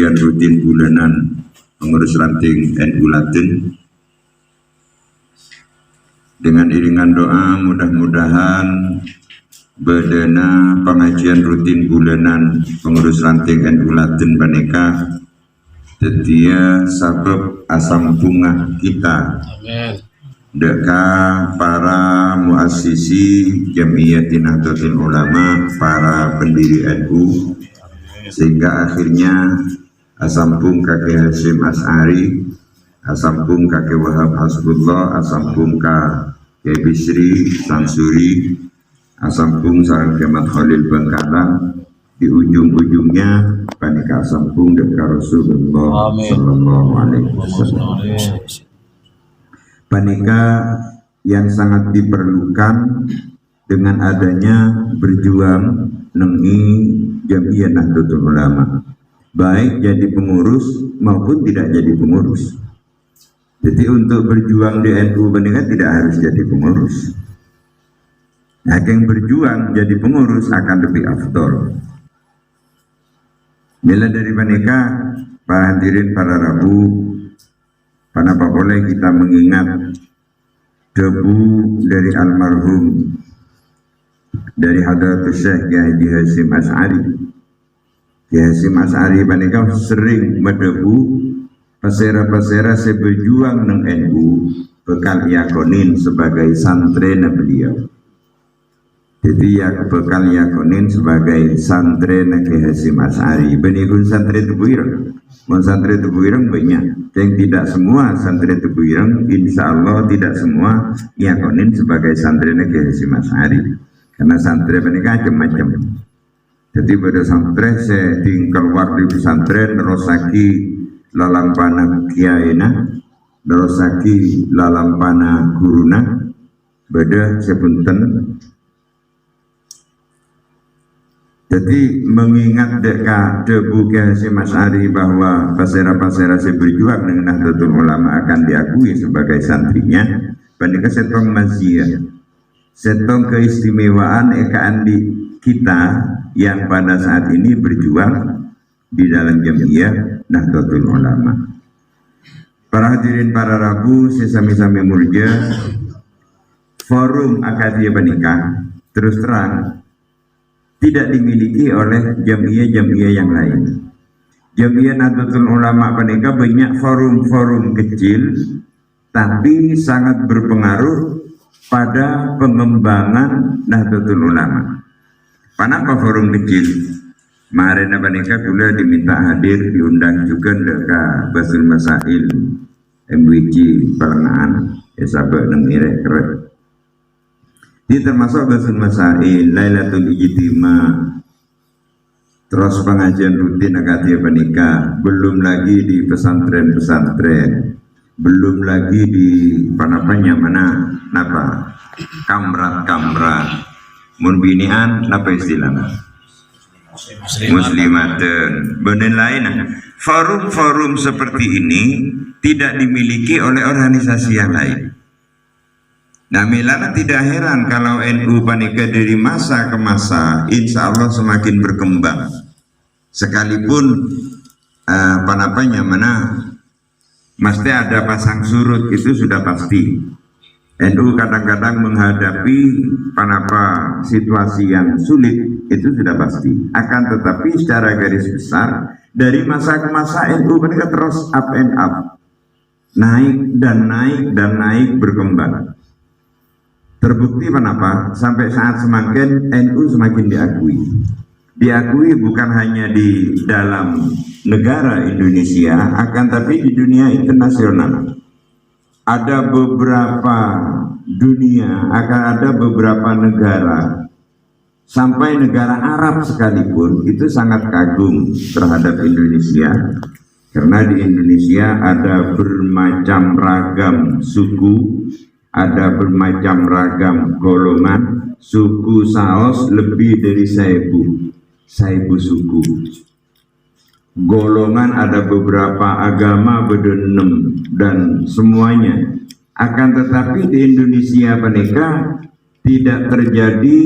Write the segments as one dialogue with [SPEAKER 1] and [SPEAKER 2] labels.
[SPEAKER 1] pengajian rutin bulanan pengurus ranting NU Latin. Dengan iringan doa mudah-mudahan bedana pengajian rutin bulanan pengurus ranting NU Latin Baneka setia sabab asam bunga kita.
[SPEAKER 2] Amin.
[SPEAKER 1] Deka para muasisi Jamiyatin Nahdlatul Ulama, para pendiri NU, sehingga akhirnya asampung kakek Hasyim Asy'ari, asampung kakek Wahab Hasbullah, asampung kakek Bisri Sansuri, asampung sareng Kemat Khalil Bangkalan, di ujung-ujungnya panika asampung deka Rasulullah sallallahu alaihi wasallam. Panika yang sangat diperlukan dengan adanya berjuang nengi Jamiyah Nahdlatul Ulama, baik jadi pengurus maupun tidak jadi pengurus. Jadi untuk berjuang di NU Panika tidak harus jadi pengurus. Nah, yang berjuang jadi pengurus akan lebih afdol. Bila dari Panika, para hadirin, para Rabu, kenapa boleh kita mengingat debu dari almarhum dari Hadratus Syekh Kiai Hasyim Asy'ari. Kiai Hasyim Asy'ari panika sering mendebu pasera-pasera seberjuang nang NU bekal yakonin sebagai santrena beliau. Jadi ya bekal yakonin sebagai santrena Kiai Hasyim Asy'ari. Benikun santri tebuireng. Mau santri tebuireng banyak. Yang tidak semua santri tebuireng, insya Allah tidak semua yakonin sebagai santrena Kiai Hasyim Asy'ari. Karena santri mereka macam-macam. Jadi pada santri saya keluar di pesantren nerosaki lalampana kiaina, nerosaki lalampana guruna, beda sepunten. Jadi mengingat debu Kiai Hasyim Asy'ari bahwa pasera-pasera saya berjuang dengan Nahdlatul Ulama akan diakui sebagai santrinya, panika setong mazia, setong keistimewaan andi kita yang pada saat ini berjuang di dalam Jamiyah Nahdlatul Ulama. Para hadirin, para Rabu, sesami-sami murja, forum Akadiyah Panika terus terang tidak dimiliki oleh jamiyah-jamiyah yang lain. Jamiyah Nahdlatul Ulama Panika banyak forum-forum kecil tapi sangat berpengaruh pada pengembangan Nahdlatul Ulama. Kenapa forum kecil? Kemarin Panika kula diminta hadir, diundang juga ke Basul Masail MWC Pelengahan sabak nang irek keret. Ini termasuk Basul Masail, Lailatul Ijtima, terus pengajian rutin Akadiyah Panika, belum lagi di pesantren-pesantren, belum lagi di kamrat-kamrat, munbinian, apa istilahnya? Muslimaten, benar lain. Forum-forum seperti ini tidak dimiliki oleh organisasi yang lain. Nah, milana tidak heran kalau NU Panika dari masa ke masa insya Allah semakin berkembang. Sekalipun mesti ada pasang surut, itu sudah pasti. NU kadang-kadang menghadapi situasi yang sulit, itu sudah pasti. Akan tetapi secara garis besar dari masa ke masa NU Panika terus up and up, naik dan naik dan naik, berkembang. Terbukti sampai saat semakin NU semakin diakui. Diakui bukan hanya di dalam negara Indonesia, akan tapi di dunia internasional. Ada beberapa dunia, akan ada beberapa negara, sampai negara Arab sekalipun itu sangat kagum terhadap Indonesia. Karena di Indonesia ada bermacam ragam suku, ada bermacam ragam golongan, suku saos lebih dari 1000 suku. Golongan ada beberapa agama bedenem dan semuanya. Akan tetapi di Indonesia Panika tidak terjadi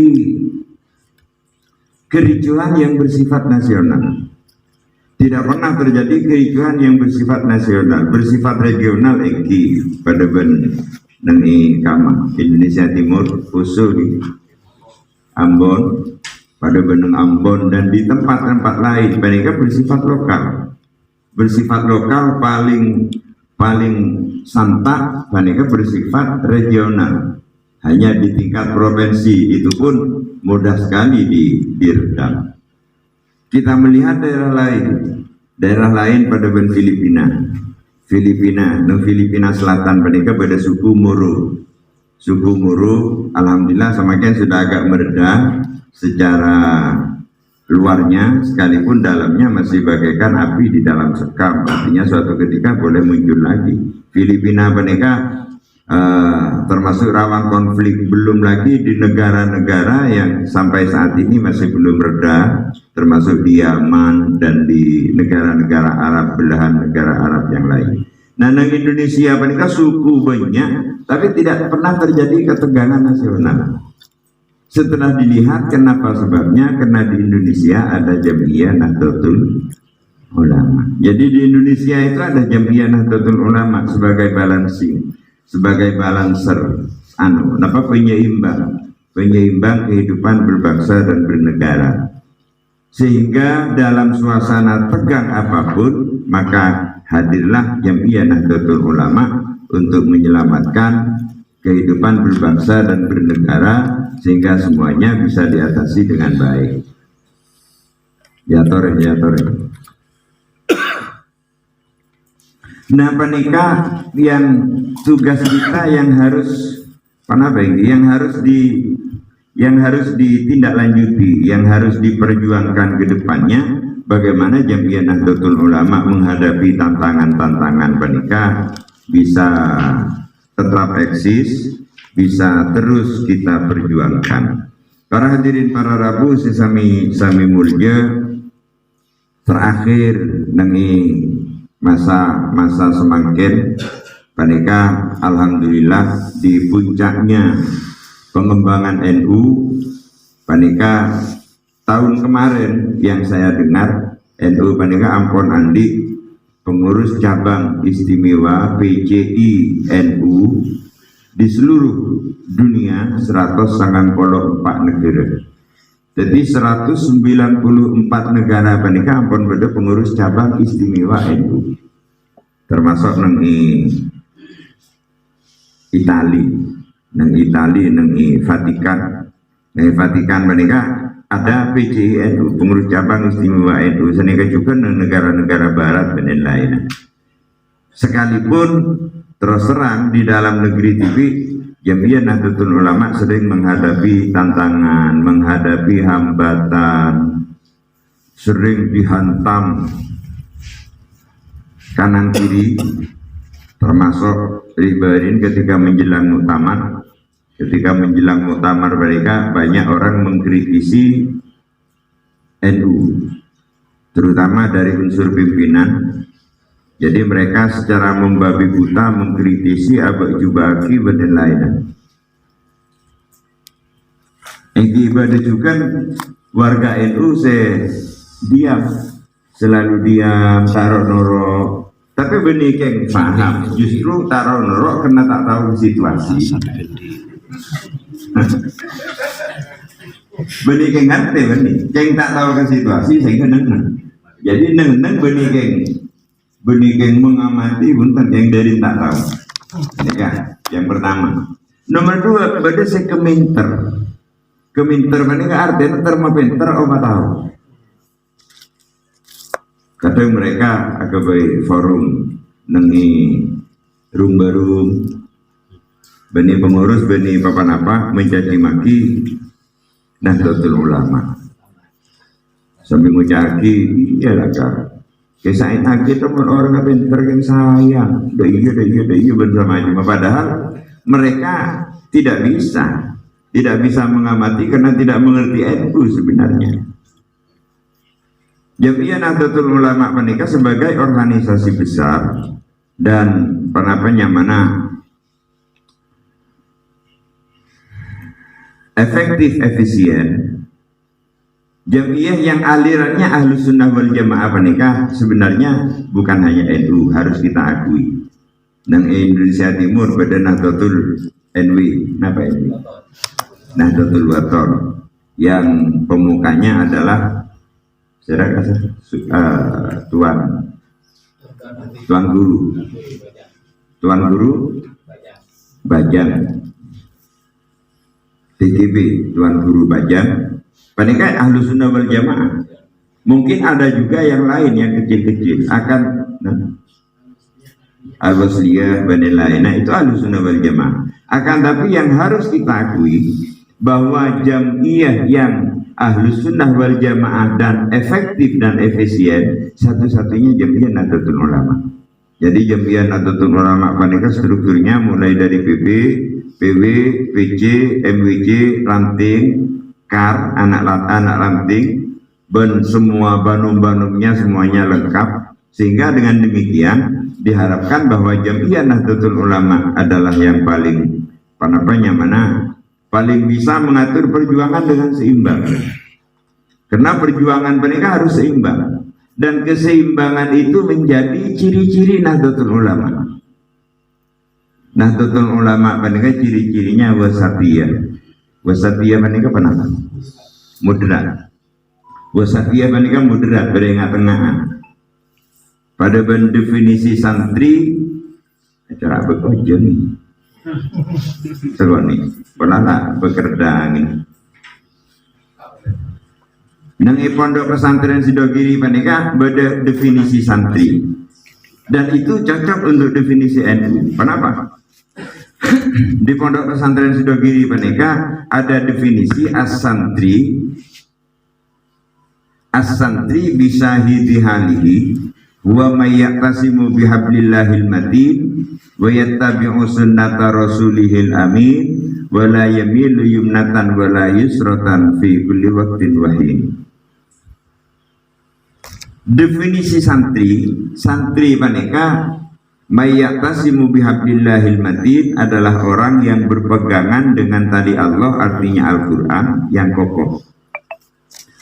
[SPEAKER 1] kericuhan yang bersifat nasional. Tidak pernah terjadi kericuhan yang bersifat nasional, bersifat regional pada nengi kama Indonesia Timur, khusus di Ambon, pada benung Ambon dan di tempat-tempat lain, mereka bersifat lokal. Bersifat lokal paling santak, mereka bersifat regional. Hanya di tingkat provinsi itu pun mudah sekali diredam. Kita melihat daerah lain pada Filipina Selatan mereka pada suku Moro, alhamdulillah semakin sudah agak mereda secara luarnya, sekalipun dalamnya masih bagaikan api di dalam sekam, artinya suatu ketika boleh muncul lagi. Filipina mereka termasuk rawan konflik, belum lagi di negara-negara yang sampai saat ini masih belum reda, termasuk di Yaman dan di negara-negara Arab, belahan negara Arab yang lain. Nah, di Indonesia mereka suku banyak, tapi tidak pernah terjadi ketegangan nasional. Setelah dilihat kenapa sebabnya, karena di Indonesia ada Jam'iyah Nahdlatul Ulama. Jadi di Indonesia itu ada Jam'iyah Nahdlatul Ulama sebagai balancing, sebagai balancer, penyeimbang kehidupan berbangsa dan bernegara. Sehingga dalam suasana tegang apapun, maka hadirlah Jam'iyah Nahdlatul Ulama untuk menyelamatkan kehidupan berbangsa dan bernegara, sehingga semuanya bisa diatasi dengan baik. Ya tore. Nah, penikah yang tugas kita yang harus ditindaklanjuti, yang harus diperjuangkan ke depannya, bagaimana Jam'iyah Nahdlatul Ulama menghadapi tantangan-tantangan penikah bisa tetap eksis, bisa terus kita perjuangkan. Para hadirin para rabu sami mulya, terakhir nengi masa semangkin panika alhamdulillah di puncaknya pengembangan NU panika tahun kemarin yang saya dengar NU panika ampun andi pengurus cabang istimewa PCI NU di seluruh dunia 194 negara. Jadi 194 negara panika ampun pada pengurus cabang istimewa NU, termasuk nang Itali, nang Vatikan. Vatikan panika ada PCI NU, pengurus cabang istimewa NU, senika juga negara-negara barat dan lain-lain. Sekalipun terus terang di dalam negeri TV, Jam'iyah Nahdlatul Ulama sering menghadapi tantangan, menghadapi hambatan, sering dihantam kanan kiri, termasuk ribarin ketika menjelang muktamar. Ketika menjelang muktamar mereka banyak orang mengkritisi NU, terutama dari unsur pimpinan. Jadi mereka secara membabi buta mengkritisi Abak Jubaki dan lainnya. Ini ibadah juga warga NU diam, selalu diam, taruh norok. Tapi benih keng paham, justru taruh norok karena tak tahu situasi. Benih keng ngerti keng tak tahu ke situasi sehingga neng. Jadi neng benih keng mengamati bunten yang dari tak tahu. Ini kan yang pertama. Nomor dua, pada saya keminter menika artinya termapinter apa tahu. Kadang mereka agak baik forum nengi rum benih pengurus benih papan apa mencaci maki Nahdlatul Ulama. Sambil mencaci iyalah kak. Kisah itu orang pinter yang sayang, dah iya bersama cuma padahal mereka tidak bisa mengamati karena tidak mengerti NU sebenarnya. Jam'iyah Nahdlatul Ulama menikah sebagai organisasi besar dan mana efektif efisien Jamiah yang alirannya Ahlus Sunnah wal Jamaah menikah sebenarnya bukan hanya NU, harus kita akui. Nang Indonesia Timur pada Nahdlatul NW, apa ini? Nahdlatul Wathon, yang pemukanya adalah Tuan Guru Bajang, TGB, Tuan Guru Bajang. Panika Ahlus Sunnah wal Jamaah. Mungkin ada juga yang lain yang kecil-kecil akan Al-Wasliyah Banilaina, itu Ahlus Sunnah wal Jamaah. Akan tapi yang harus kita akui bahwa jamiah yang Ahlus Sunnah wal Jamaah dan efektif dan efisien satu-satunya jamiah Nahdlatul Ulama. Jadi jamiah Nahdlatul Ulama panika strukturnya mulai dari PB, PW, PC, MWJ, Ranting, Kar, anak ranting, ben semua banum-banumnya semuanya lengkap, sehingga dengan demikian diharapkan bahwa jamiah Nahdlatul Ulama adalah yang paling paling bisa mengatur perjuangan dengan seimbang. Karena perjuangan mereka harus seimbang, dan keseimbangan itu menjadi ciri-ciri Nahdlatul Ulama. Nahdlatul Ulama mereka ciri-cirinya wasatiyah. Wasatiyah menika penapa? Moderat. Wasatiyah menika moderat, berengah-tengahan. Pada definisi santri, cara bekerja nih. Seroni, pernah bekerja ini. Nang pondok pesantren Sidogiri menika beda definisi santri. Dan itu cocok untuk definisi NU. Kenapa? Di pondok pesantren Sidogiri menika ada definisi as-santri bisa hidihalihi wa mayyaqtasimu bihablillahil matin wa yattabi'u sunnata rasulihil amin wa la yamilu yumnatan wa la yusratan fi kulli waqtin wahin. Definisi santri menika mayyaqtasimu bihablillahil matin adalah orang yang berpegangan dengan tali Allah, artinya Al-Quran yang kokoh.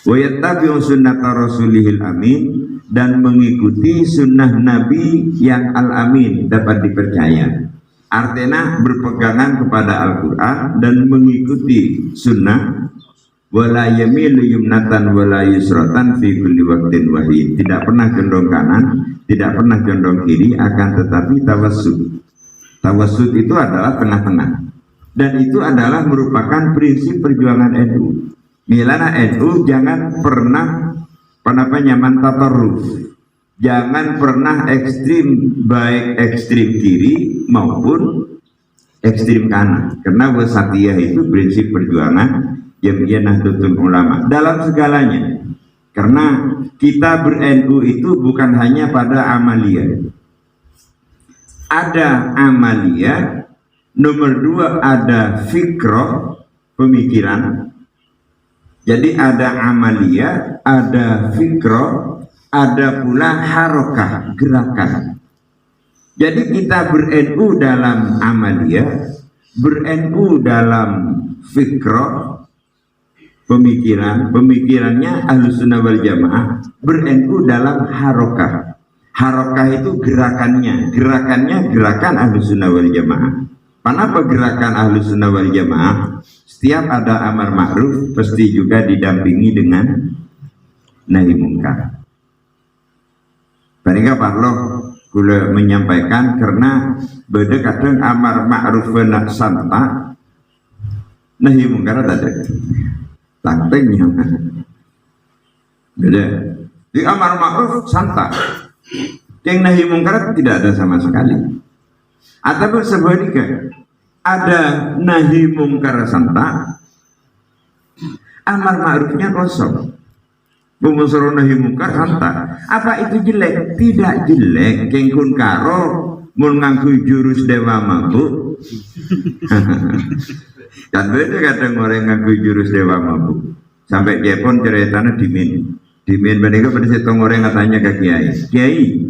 [SPEAKER 1] Wa yattabi'u sunnata rasulihil amin, dan mengikuti sunnah Nabi yang al-amin, dapat dipercaya. Artinya berpegangan kepada Al-Quran dan mengikuti sunnah. Wala yamilu yumnatan wala yusratan fi kulli waqtin wahid. Tidak pernah condong kanan, tidak pernah condong kiri, akan tetapi tawassut. Tawassut itu adalah tengah-tengah. Dan itu adalah merupakan prinsip perjuangan NU. Milana NU jangan pernah nyaman tatarruf. Jangan pernah ekstrim, baik ekstrim kiri maupun ekstrim kanan. Karena wasatiyah itu prinsip perjuangan Jamiah Nahdlatul Ulama dalam segalanya. Karena kita ber-NU itu bukan hanya pada amalia. Ada amalia, nomor 2 ada fikroh, pemikiran. Jadi ada amalia, ada fikroh, ada pula harokah, gerakan. Jadi kita ber-NU dalam amalia, ber-NU dalam fikroh, pemikirannya Ahlus Sunnah wal Jamaah, ber-NU dalam harokah. Harokah itu gerakannya gerakan Ahlus Sunnah wal Jamaah. Kenapa gerakan Ahlus Sunnah wal Jamaah? Setiap ada amar ma'ruf pasti juga didampingi dengan nahi mungkar. Paling parloh kula menyampaikan karena beda kadang amar ma'ruf nak santa, nahi mungkar ada. Tantengnya beda. Di amar ma'ruf santa, yang nahi mungkar tidak ada sama sekali. Atau sebaliknya, ada nahi mungkar santa, amar ma'rufnya kosong. Pemusoro nahi mungkar santa. Apa itu jelek? Tidak jelek. Kengkun karo mun nganggu jurus dewa mabuk. Dan beda kadang orang ngaku jurus dewa mabuk. Sampai Jepun ceritanya dimin mereka pada setong orang katanya ke kiai,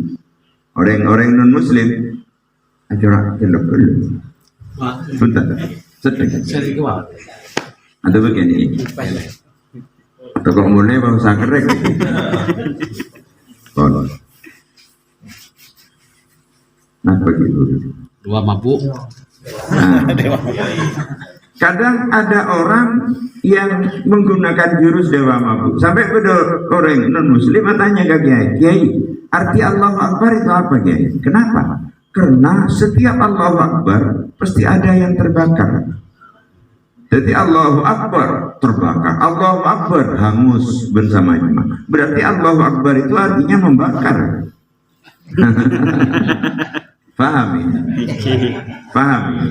[SPEAKER 1] orang non muslim acara kelok dulu. Bentar, sedih. Ada begini. Kok mulai bau sakerek. Nah begitu.
[SPEAKER 2] Dua mabuk.
[SPEAKER 1] Nah, kadang ada orang yang menggunakan jurus dewa mabuk. Sampai pada orang non muslim tanya ke Kiai, arti Allahu Akbar itu apa Kiai? Kenapa? Karena setiap Allahu Akbar pasti ada yang terbakar. Jadi Allahu Akbar terbakar, Allahu Akbar hangus bersama-sama. Berarti Allahu Akbar itu artinya membakar. Paham ya? Paham ya?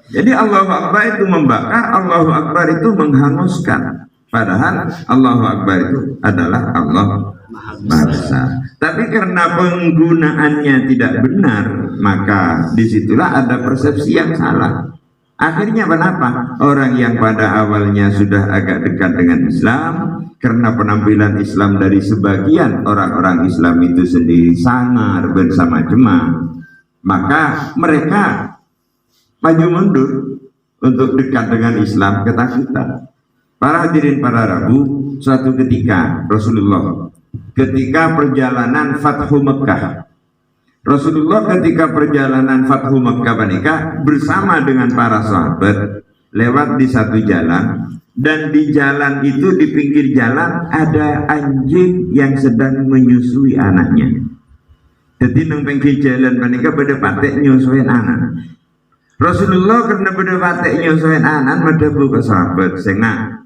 [SPEAKER 1] Jadi Allahu Akbar itu membakar, Allahu Akbar itu menghanguskan. Padahal Allahu Akbar itu adalah Allah Maha Besar. Tapi karena penggunaannya tidak benar, maka disitulah ada persepsi yang salah. Akhirnya kenapa? Orang yang pada awalnya sudah agak dekat dengan Islam, karena penampilan Islam dari sebagian orang-orang Islam itu sendiri sangar bersama jemaah, maka mereka maju mundur untuk dekat dengan Islam, ketakutan. Para hadirin para Rabu, suatu ketika Rasulullah ketika perjalanan Fathu Mekah, Rasulullah ketika perjalanan Fathu Mekah menikah bersama dengan para sahabat lewat di satu jalan, dan di jalan itu di pinggir jalan ada anjing yang sedang menyusui anaknya. Jadi nang pinggir jalan menikah pada patek nyusuin anak. Rasulullah karena pada patek nyusuin anak medebu ke sahabat sengak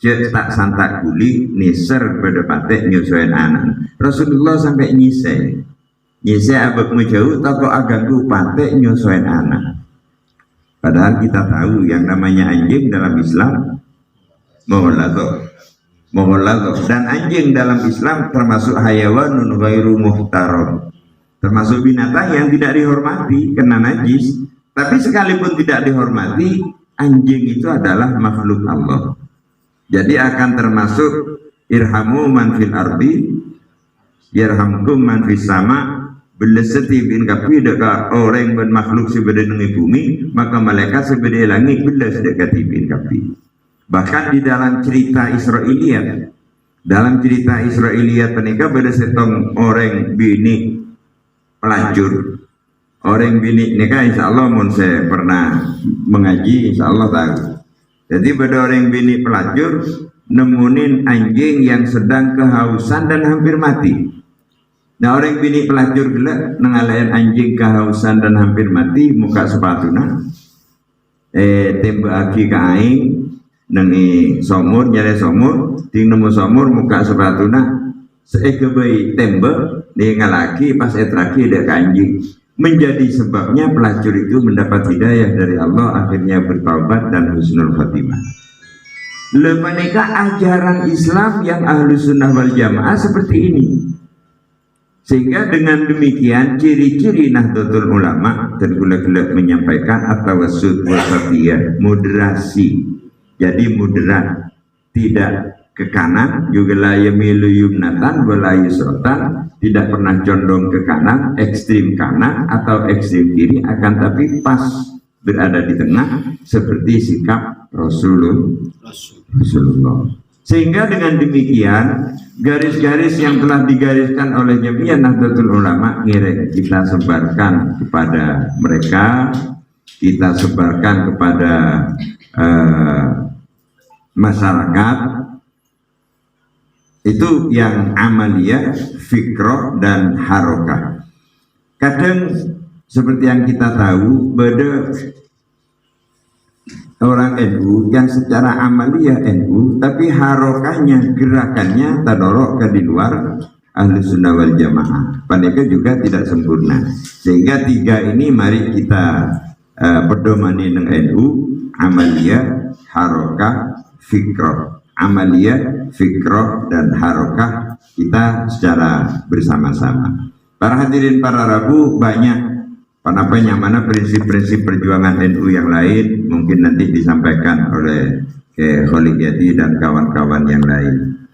[SPEAKER 1] cek tak santak guli niser pada patek nyusuin anak. Rasulullah sampai nyisai abakmu jauh toko agakku patek nyusuin anak. Padahal kita tahu yang namanya anjing dalam Islam Mogolato, dan anjing dalam Islam termasuk hayawanun ghairu muhtaram, termasuk binatang yang tidak dihormati kena najis. Tapi sekalipun tidak dihormati, anjing itu adalah makhluk Allah. Jadi akan termasuk irhamu man fil ardi yarhamkum man fis sama. Bila setibin kapi dekat orang dan makhluk sebenarnya bumi, maka malaikat sebenarnya langit bila dekat tibin kapi. Bahkan di dalam cerita Israiliyat, menikah pada setong orang bini pelacur, orang bini nikah, insya Allah mun saya pernah mengaji, insya Allah tahu. Jadi pada orang bini pelacur nemunin anjing yang sedang kehausan dan hampir mati. Nah orang bini pelacur gila nengalain anjing kehausan dan hampir mati, muka sepatuna tembak aki ke aing nengi somur nyare somur ting nemu somur muka sepatuna seekebei tembak dia ngalaki pas etraki dia ke anjing. Menjadi sebabnya pelacur itu mendapat hidayah dari Allah, akhirnya bertaubat dan husnul khatimah. Lepanika ajaran Islam yang Ahlus Sunnah wal Jamaah seperti ini. Sehingga dengan demikian ciri-ciri Nahdlatul Ulama dan gula-gula menyampaikan at-tawassut wasatiyah, moderasi. Jadi moderat, tidak ke kanan, juga la yamilu yumnatan wala yusratan, tidak pernah condong ke kanan, ekstrim kanan atau ekstrim kiri, akan tapi pas berada di tengah seperti sikap Rasulullah. Sehingga dengan demikian garis-garis yang telah digariskan oleh Jamiah Nahdlatul Ulama kita sebarkan kepada mereka, kita sebarkan kepada masyarakat. Itu yang amaliyah, fikroh dan harokah. Kadang seperti yang kita tahu, pada orang NU yang secara amaliyah NU, tapi harokahnya, gerakannya tadorok ke di luar Ahlus Sunnah wal Jamaah. Mereka juga tidak sempurna. Sehingga tiga ini mari kita pedomani dengan NU, amaliyah, harokah, fikroh. Amaliyah, fikroh, dan harokah kita secara bersama-sama. Para hadirin para Rabu, banyak mana prinsip-prinsip perjuangan NU yang lain mungkin nanti disampaikan oleh Kholiyati dan kawan-kawan yang lain.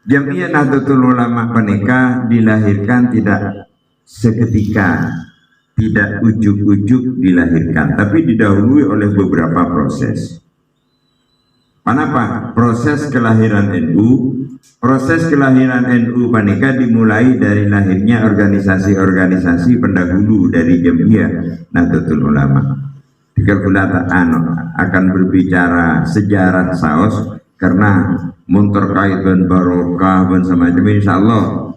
[SPEAKER 1] Jamiah Nahdlatul Ulama Penika dilahirkan tidak seketika, tidak ujuk-ujuk dilahirkan, tapi didahului oleh beberapa proses. Kenapa? Proses kelahiran NU panika dimulai dari lahirnya organisasi-organisasi pendahulu dari Jamiah Nahdlatul Ulama. Dikatakan akan berbicara sejarah saos karena muntur kait dan barokah dan semacam, insyaallah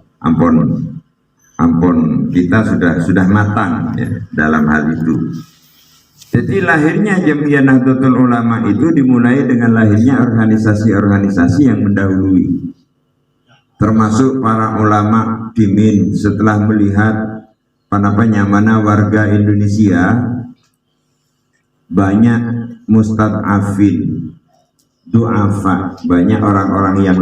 [SPEAKER 1] ampun kita sudah matang ya, dalam hal itu. Jadi lahirnya Jamiah Nahdlatul Ulama itu dimulai dengan lahirnya organisasi-organisasi yang mendahului, termasuk para ulama Dimin setelah melihat mana warga Indonesia banyak mustad'afin, du'afa, banyak orang-orang yang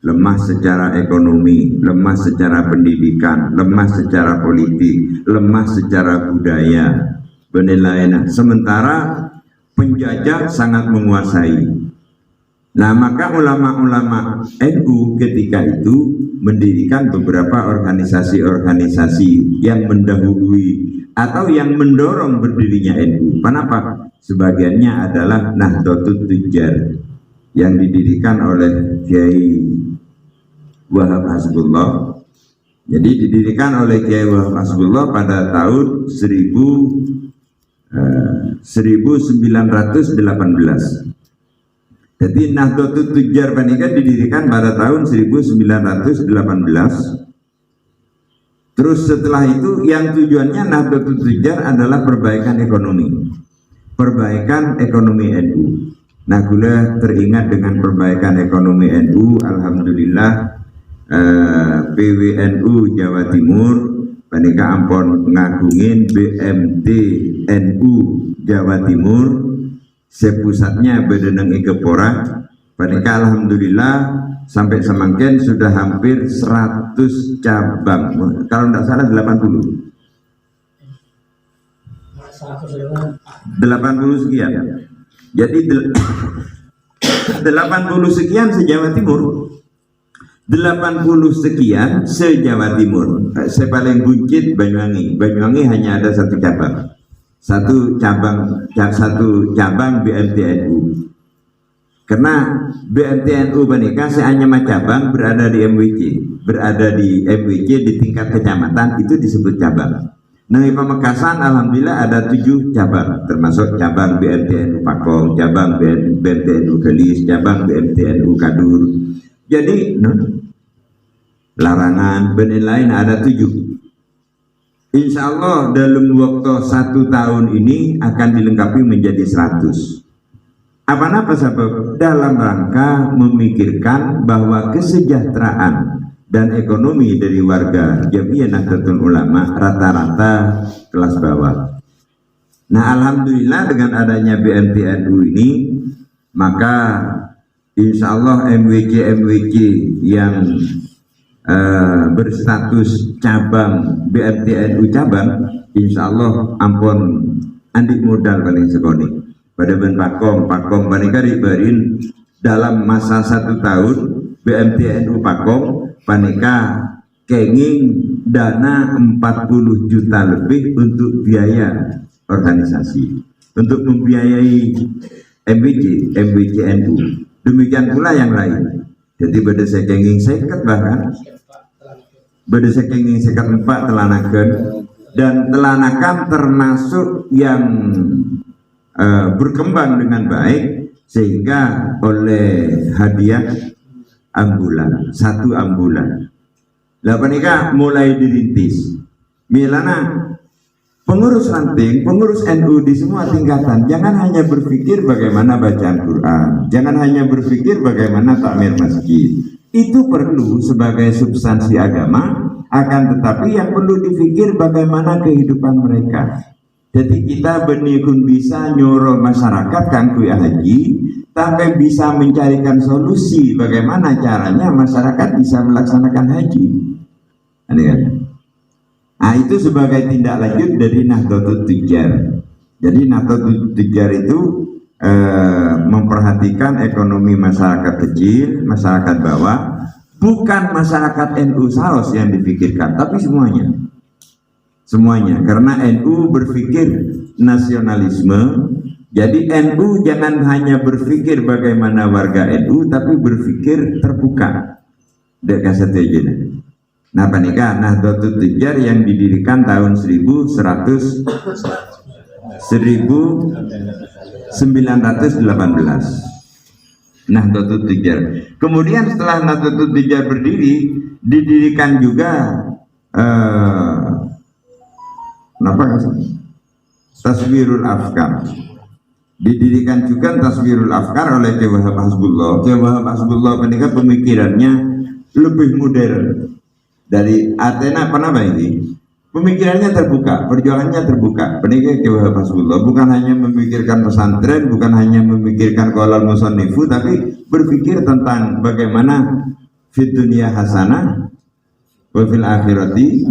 [SPEAKER 1] lemah secara ekonomi, lemah secara pendidikan, lemah secara politik, lemah secara budaya, penilaian. Sementara penjajah sangat menguasai. Nah, maka ulama-ulama NU ketika itu mendirikan beberapa organisasi-organisasi yang mendahului atau yang mendorong berdirinya NU. Kenapa? Sebagiannya adalah Nahdlatul Tujjar yang didirikan oleh Kiai Wahab Hasbullah. Jadi didirikan oleh Kiai Wahab Hasbullah pada tahun 1918. Jadi Nahdlatul Tujjar panika didirikan pada tahun 1918. Terus setelah itu yang tujuannya Nahdlatul Tujjar adalah perbaikan ekonomi NU. Nah, gula teringat dengan perbaikan ekonomi NU, alhamdulillah PWNU Jawa Timur panika ampun ngagungin BMT NU Jawa Timur, sepusatnya Bedeneng Ikepora. Panika alhamdulillah sampai semangken sudah hampir 100 cabang, kalau tidak salah 80 sekian. Jadi 80 sekian se-Jawa Timur. 80 sekian se-Jawa Timur. Saya paling buncit Banyuwangi. Banyuwangi hanya ada satu cabang BMTNU. Karena BMTNU panika hanya cabang berada di MWC di tingkat kecamatan itu disebut cabang. Nah, di Pamekasan alhamdulillah ada 7 cabang, termasuk cabang BMTNU Pakong, cabang BMTNU Gelis, cabang BMTNU Kadur. Jadi Larangan lain ada 7. Insya Allah dalam waktu 1 tahun ini akan dilengkapi menjadi 100. Apa-apa sebab dalam rangka memikirkan bahwa kesejahteraan dan ekonomi dari warga Jamiah Nahdlatul Ulama rata-rata kelas bawah. Nah, alhamdulillah dengan adanya BMTNU ini, maka insya Allah MWC yang berstatus cabang BMTNU cabang, insya Allah ampun andik modal paling sekali. Pada Pakong panika ribarin dalam masa 1 tahun BMTNU Pakong panika kenging dana 40 juta lebih untuk biaya organisasi, untuk membiayai MWC NU. Demikian pula yang lain. Jadi pada sekenging seket bahkan pada sekenging seket 4 telanakan, dan telanakan termasuk yang berkembang dengan baik sehingga oleh hadiah ambulan, 1 ambulan. Lah panika mulai dirintis. Milana pengurus ranting, pengurus NU di semua tingkatan jangan hanya berpikir bagaimana bacaan Quran, jangan hanya berpikir bagaimana takmir masjid. Itu perlu sebagai substansi agama, akan tetapi yang perlu dipikir bagaimana kehidupan mereka. Jadi kita benikun bisa nyuruh masyarakat kan kuya haji, sampai bisa mencarikan solusi bagaimana caranya masyarakat bisa melaksanakan haji. Nah, itu sebagai tindak lanjut dari Nahdlatul Tujjar. Jadi Nahdlatul Tujjar itu memperhatikan ekonomi masyarakat kecil, masyarakat bawah, bukan masyarakat NU saos yang dipikirkan, tapi semuanya, karena NU berpikir nasionalisme, Jadi NU jangan hanya berpikir bagaimana warga NU, tapi berpikir terbuka. Dekat setuju. Nah, panika Nahdlatul Tujar yang didirikan tahun 1918. Nahdlatul Tujar. Kemudian setelah Nahdlatul Tujar berdiri, didirikan juga Taswirul Afkar. Didirikan juga Taswirul Afkar oleh Kiai Wahab Hasbullah. Kiai Wahab Hasbullah menikah pemikirannya lebih modern dari Athena. Apa ini? Pemikirannya terbuka, perjuangannya terbuka. Menikah Kiai Wahab Hasbullah bukan hanya memikirkan pesantren, bukan hanya memikirkan qaulal musannifu, tapi berpikir tentang bagaimana fid dunya hasanah wa fil akhirati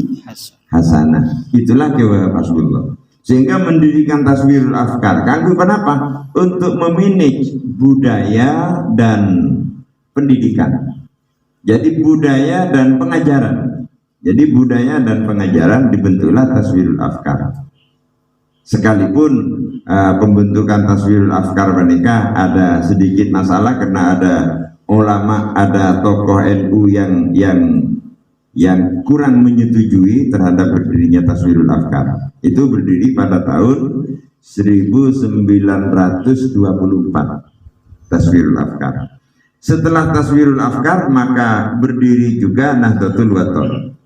[SPEAKER 1] hasanah. Itulah Kiai Wahab Hasbullah. Sehingga mendirikan Taswirul Afkar. Kanggo kenapa? Untuk memanage budaya dan pendidikan. Jadi budaya dan pengajaran. Jadi budaya dan pengajaran dibentuklah Taswirul Afkar. Sekalipun pembentukan Taswirul Afkar menikah ada sedikit masalah karena ada ulama, ada tokoh NU yang kurang menyetujui terhadap berdirinya Taswirul Afkar. Itu berdiri pada tahun 1924 Taswirul Afkar. Setelah Taswirul Afkar maka berdiri juga Nahdlatul Wathon.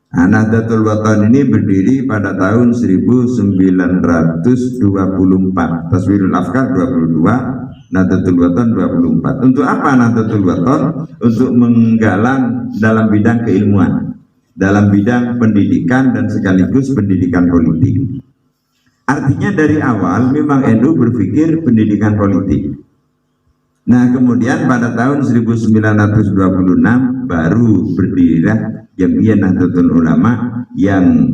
[SPEAKER 1] Nah, Nahdlatul Wathon ini berdiri pada tahun 1924. Taswirul Afkar 22, Nahdlatul Wathon 24. Untuk apa Nahdlatul Wathon? Untuk menggalang dalam bidang keilmuan, dalam bidang pendidikan dan sekaligus pendidikan politik. Artinya dari awal memang NU berpikir pendidikan politik. Nah, kemudian pada tahun 1926 baru berdirilah Jam'iyah Nahdlatul Ulama yang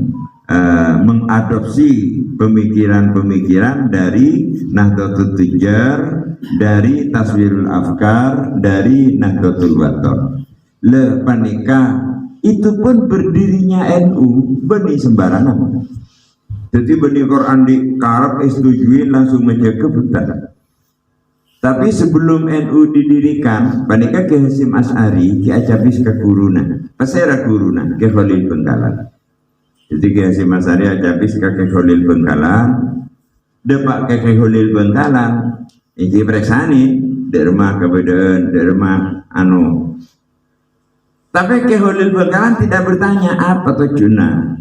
[SPEAKER 1] mengadopsi pemikiran-pemikiran dari Nahdlatul Tujar, dari Taswirul Afkar, dari Nahdlatul Wathon. Le panika itu pun berdirinya NU benih sembarangan. Jadi benih Quran di karep setujuin langsung menjaga betul. Tapi sebelum NU didirikan, panika Ki Hasyim Asy'ari Ki Acabis ke guruna, pasera guruna Ki Khalil Bengkalan. Jadi Ki Hasyim Asy'ari Acabis ke Khalil Bengkalan, depak ke Khalil Bengkalan, iki preksani di rumah kebetulan di rumah anu. Tapi Ki Khalil Bengkalan tidak bertanya apa tujuannya.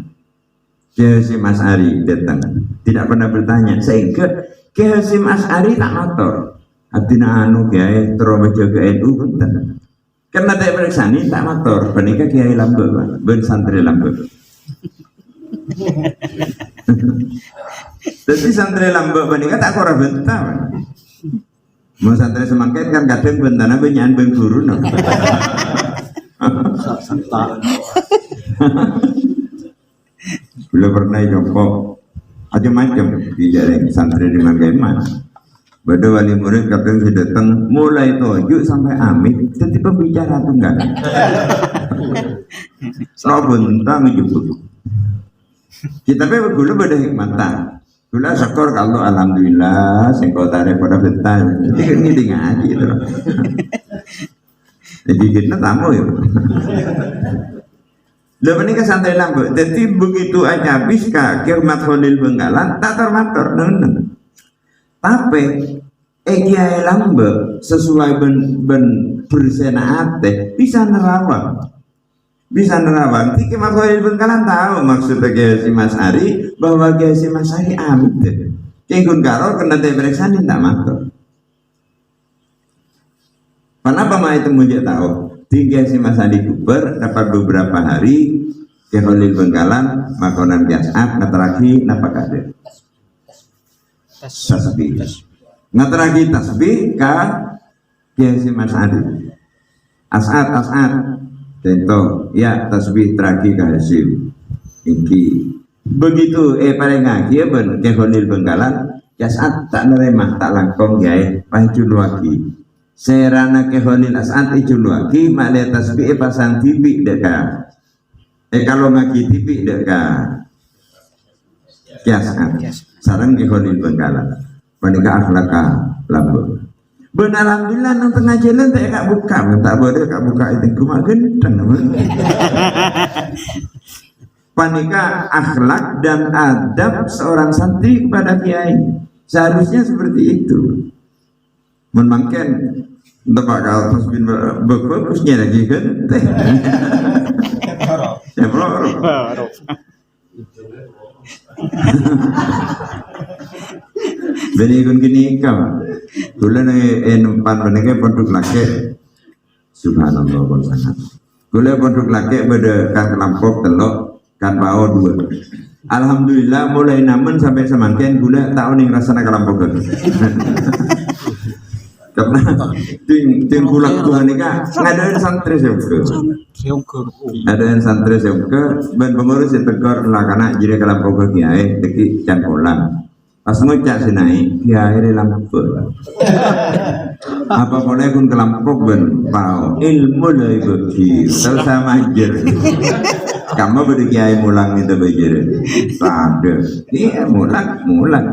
[SPEAKER 1] Ki Hasyim Asy'ari datang, tidak pernah bertanya, sehingga Ki Hasyim Asy'ari tak motor. Artinya anu Kiai terus jaga NU punten. Karena tak periksani tak motor, panika Kiai Lambek, ben santri Lambek. Jadi santri Lambek panika tak ora bentah. Mau santri semangket kan kadang bentana benyan ben guru no. Belum pernah jongkok macam-macam di jalan santri di Mangkeman. Pada wali murid kadang saya datang mulai tojuk sampai amit, jadi pembicara tuh enggak. So bentar ngejebuk. Kita pe gula pada hikmatan. Gula syukur kalau alhamdulillah sengkota pada bentar. Jadi ini ngaji gitu. Jadi kita tamu ya. Lalu ini ke santai Lambek. Jadi begitu aja habis Ki Ahmad Khalil Bengkalan tak termatur nenen. Tapi Kiai Lambek sesuai ben bersenaat bisa nerawang. Bisa nerawang. Ki Ahmad Khalil Bengkalan tahu maksudnya Kiai Hasyim Asy'ari bahwa Kiai Hasyim Asy'ari amit. Kiai Gun Karo kena depresan tak matur. Kenapa mah itu mujak tahu? Tiga Hasyim Asy'ari kuber dapat beberapa hari Kiai Khalil Bengkalan makonan biasa ngeteraki napa kade. Tasbih. Ngeteraki tasbih ka Kiai Hasyim Asy'ari. As'ad tento ya tasbih teraki ka Hasyim. Iki begitu paling ngaki ben Kiai Khalil Bengkalan As'ad tak nerima tak langkong gae pancul lagi. Serana Kiai Khalil As'ad icul lagi male tasbih pasang tipi deka. Kalau ngaki tipi deka Kiai As'ad sareng Kiai Khalil Bengkalan. panika akhlaka lambe. Benar alhamdulillah nang tengah jalan tak kak buka, tak boleh kak buka itu cuma gendeng. Panika akhlak dan adab seorang santri kepada kiai seharusnya seperti itu. Memangkan tempat kau terus bin bagusnya lagi kan? Ya bro. Beni kun gini kam, gula numpan benenge pondok laki, subhanallah pun sangat. Gula pondok laki beda kan kelampok telok kan bau dua. Alhamdulillah mulai namen sampai semangkin gula tahun yang rasanya kelampok kan. Karena ting bulan Tuhan ini kan ngadain santri ngadain santri ben pengurus yang tegur lah karena jadi kelampok ke kiai teki can kolam. Pas ngocak sinai, kiai lampur. Apa boleh pun kelampok ben pau ilmu lagi bagi sama ajar. Kamu beri kiai mulang itu belajar. Ada, iya mulang.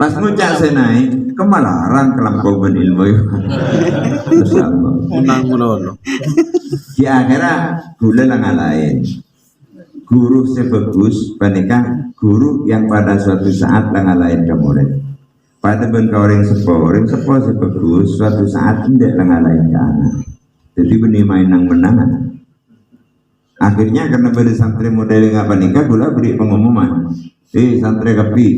[SPEAKER 1] Pas ngocak sinai, kemalaran kelampok ben ilmu. Masyaallah. Di akhirnya gula lang lain. Guru sebagus panika guru yang pada suatu saat tengah lain kemudian pada ben orang sepo sebagus suatu saat tidak tengah lain ke anak jadi benih mainan menangan akhirnya karena pada santri model ngapa nikah gula beri pengumuman santri kapi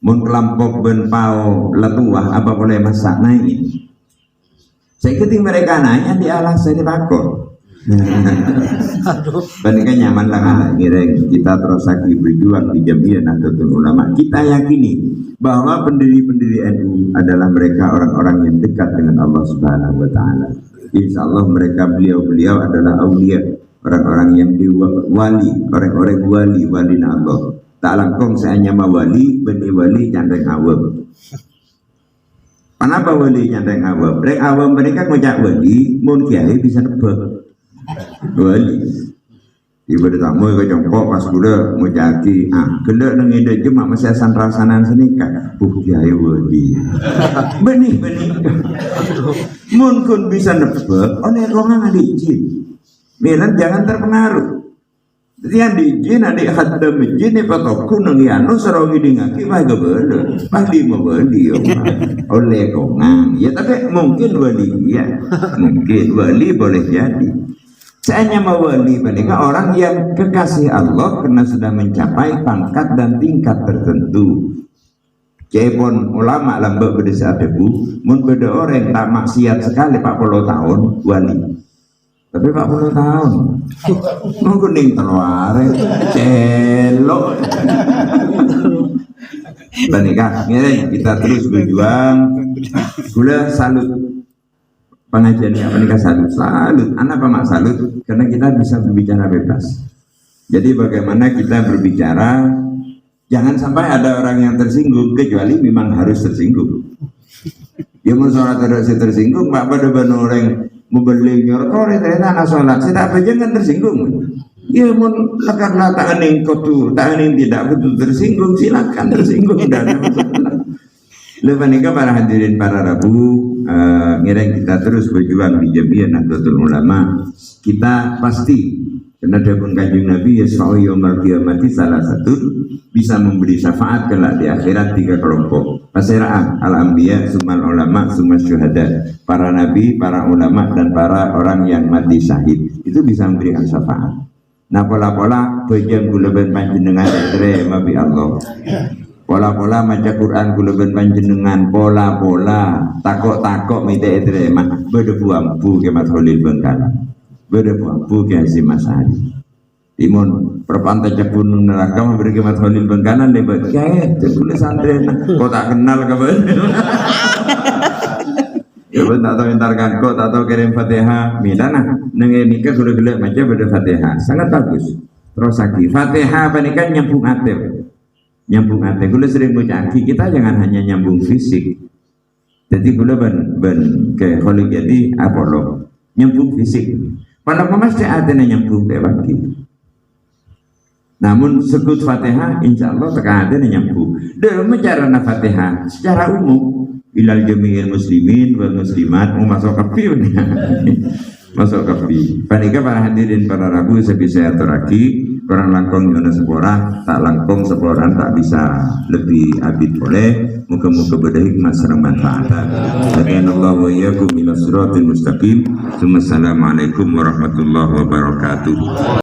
[SPEAKER 1] mun kelampok ben pau letuah apa boleh masak naik saya keting mereka nanya di alas saya dipakor bandingkan nyaman lah kita terus lagi berjuang di Jamiah Nahdlatul Ulama. Kita yakini bahwa pendiri-pendiri NU adalah mereka orang-orang yang dekat dengan Allah Subhanahu wa taala. Insyaallah mereka beliau adalah aulia, orang-orang yang wali, orang-orang wali Allah. Tak langkong saya nyama wali, benih wali candeng awam. Kenapa wali candeng awam? Rek awam mereka ngajak wali, mun kiai bisa nebak. Wali ibu tamu ke jongkok pas kuda mau jaki gelak nang ide cuma masih asan rasanan senika bukti ayo wali benih mungkin bisa nebak oleh rongan diizin milan jangan terpengaruh jadi yang diizin adik hadam izin patoku nang yanu serongi dingaki mah gebele pasti mau wali oleh rongan ya tapi mungkin wali ya mungkin wali boleh jadi. Saya mau wali mereka orang yang kekasih Allah karena sudah mencapai pangkat dan tingkat tertentu. Cepon ulama lambak berdesa debu, mun beda orang tak maksiat sekali 40 tahun wali. Tapi 40 tahun, mau kuning telur, celok. Banikah, kita terus berjuang. Gula salut. Pengajiannya menikah salut, anak apa salut karena kita bisa berbicara bebas. Jadi bagaimana kita berbicara, jangan sampai ada orang yang tersinggung kecuali memang harus tersinggung. Ya mau sholat tidak tersinggung, pak pada benar orang mau beli nyorkor ternyata anak sholat, tidak apa jangan tersinggung. Ya mau lekar tangan yang kotor, tangan yang tidak betul tersinggung, silakan tersinggung dan lepas nikah para hadirin para rabu, ngereng kita terus berjuang di Jamiah Nahdlatul Ulama. Kita pasti karena dapun kanjeng Nabi Yasra'u yaumil qiyamati salah satu bisa memberi syafaat kelak di akhirat 3 kelompok. Pasiraan al-anbiya, sumal ulama, sumal syuhada. Para nabi, para ulama dan para orang yang mati syahid itu bisa memberikan syafaat. Nah pola-pola bejang gulaban panjenengan terima bi Allah. Pola-pola maca Quran kula panjenengan pola-pola takok-takok mite terima bedebu ampu ke Mat Khalil Bengkala bedebu ampu ke Haji Mas Ali timun perpantai cek gunung neraka memberi ke Mat Khalil Bengkala lebat kayak tulis santri kok tak kenal kabar ya ben tak tahu entarkan kok tak tahu kirim Fatihah milana nenge nikah gula-gula maca beda Fatihah sangat bagus terus lagi Fatihah apa nih kan nyambung nyambung hati, gula sering bocaki kita jangan hanya nyambung fisik. Jadi gula ben ke holik jadi apa lo nyambung fisik. Pada pemas hati nyambung ke bagi. Namun sekut Fatihah insya Allah tekan hati nyambung. Dalam cara Fatihah secara umum ilal jami'il muslimin wal muslimat masuk kafi masuk kafi. Panika para hadirin para rabu sebisa aturaki orang langkong Yunus sepora tak langkong seporan tak bisa lebih abid boleh. Muka-muka beda hikmah serang manfaat. Subhanallah wa iyyakum ila siratal mustaqim. Assalamualaikum warahmatullahi wabarakatuh.